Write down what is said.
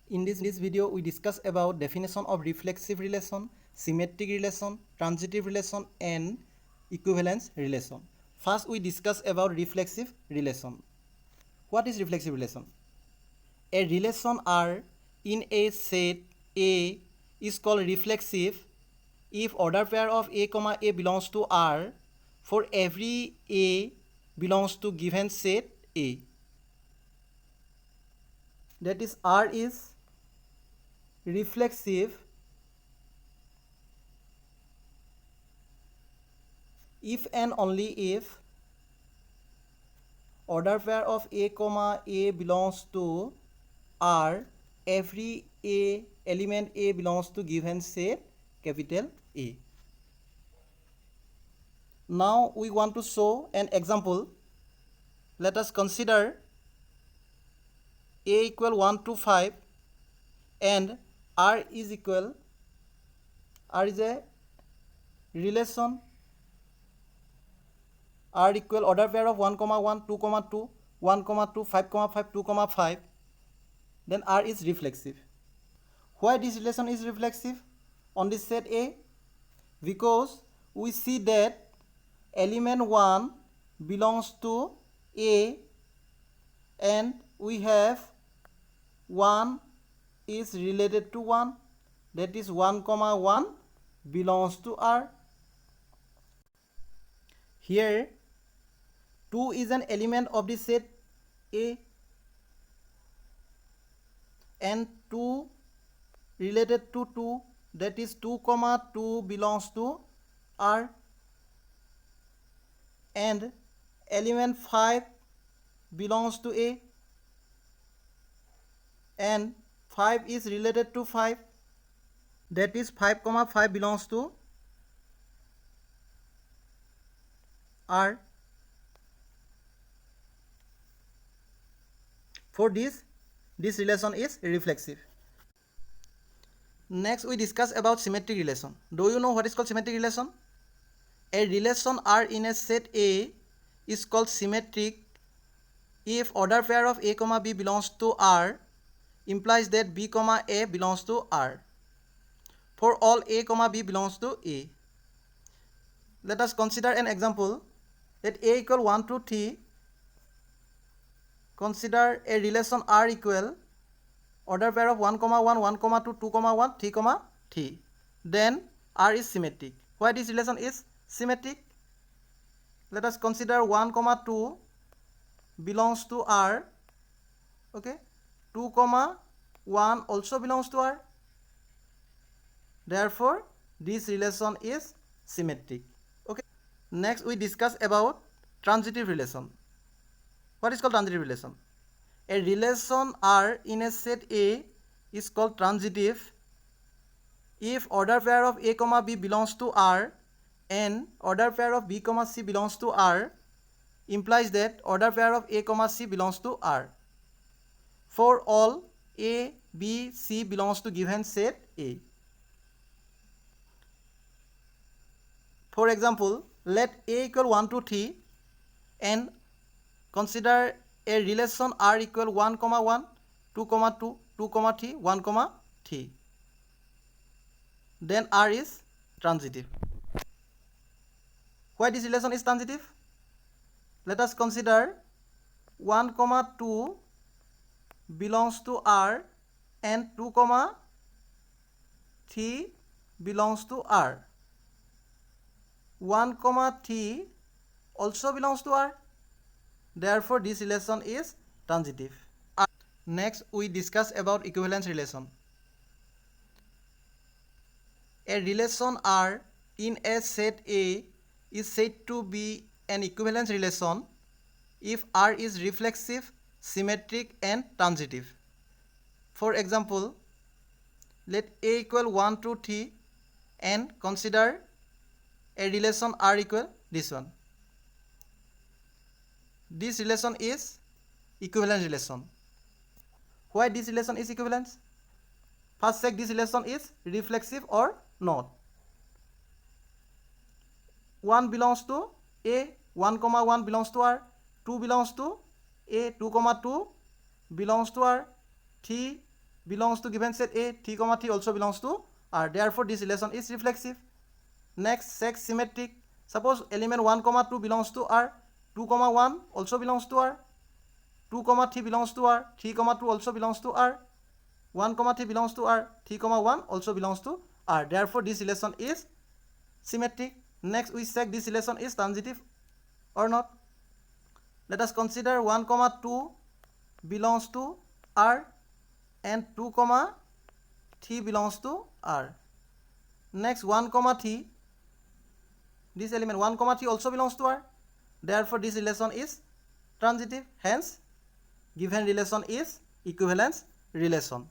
In this video, we discuss about definition of reflexive relation, symmetric relation, transitive relation, and equivalence relation. First, we discuss about reflexive relation. What is reflexive relation? A relation R in a set A is called reflexive if order pair of A, A belongs to R for every A belongs to given set A. That is, R is reflexive if and only if order pair of A belongs to R, every A element A belongs to given set capital A. Now we want to show an example. Let us consider A equal 1 to 5 and R is a relation R equal order pair of 1, 1, 2, 2, 1, 2, 5, 5, 2, 5. Then R is reflexive. Why this relation is reflexive on this set A? Because we see that element 1 belongs to A and we have 1 is related to 1, that is 1, 1 belongs to R. Here 2 is an element of the set A and 2 related to 2, that is 2, 2 belongs to R, and element 5 belongs to A and 5 is related to 5, that is 5, 5 belongs to R. For this relation is reflexive. Next we discuss about symmetric relation. Do you know what is called symmetric relation? A relation R in a set A is called symmetric if order pair of A, B belongs to R implies that B, A belongs to R. For all A, B belongs to A. Let us consider an example that A equal 1 to 3. Consider a relation R equal order pair of 1, 1, 1, 2, 2, 1, 3, 3. Then R is symmetric. Why this relation is symmetric? Let us consider 1, 2 belongs to R. Okay. 2, 1 also belongs to R. Therefore, this relation is symmetric. Okay. Next, we discuss about transitive relation. What is called transitive relation? A relation R in a set A is called transitive if order pair of A, B belongs to R and order pair of B, C belongs to R implies that order pair of A, C belongs to R. For all A, B, C belongs to given set A. For example, let A equal 1 to 3 and consider a relation R equal 1, 1, 2, 2, 2, 3, 1, 3. Then R is transitive. Why this relation is transitive? Let us consider 1, 2 belongs to R and 2, 3 belongs to R. 1, 3 also belongs to R. Therefore, this relation is transitive. Next, we discuss about equivalence relation. A relation R in a set A is said to be an equivalence relation if R is reflexive, symmetric, and transitive. For example, let A equal 1 to 3 and consider a relation R equal this one. This relation is equivalence relation. Why this relation is equivalence? First check this relation is reflexive or not. 1 belongs to A, 1, 1 belongs to R, 2 belongs to A, 2, 2 belongs to R, 3 belongs to given set A, 3 comma 3 also belongs to R. Therefore, this relation is reflexive. Next, check symmetric. Suppose element 1 comma 2 belongs to R, 2 comma 1 also belongs to R, 2 comma 3 belongs to R, 3 comma 2 also belongs to R, 1 comma 3 belongs to R, 3 comma 1 also belongs to R. Therefore, this relation is symmetric. Next, we check this relation is transitive or not. Let us consider 1 comma 2 belongs to R and 2 comma 3 belongs to R. Next, 1 comma 3, this element 1 comma 3 also belongs to R. Therefore, this relation is transitive. Hence, given relation is equivalence relation.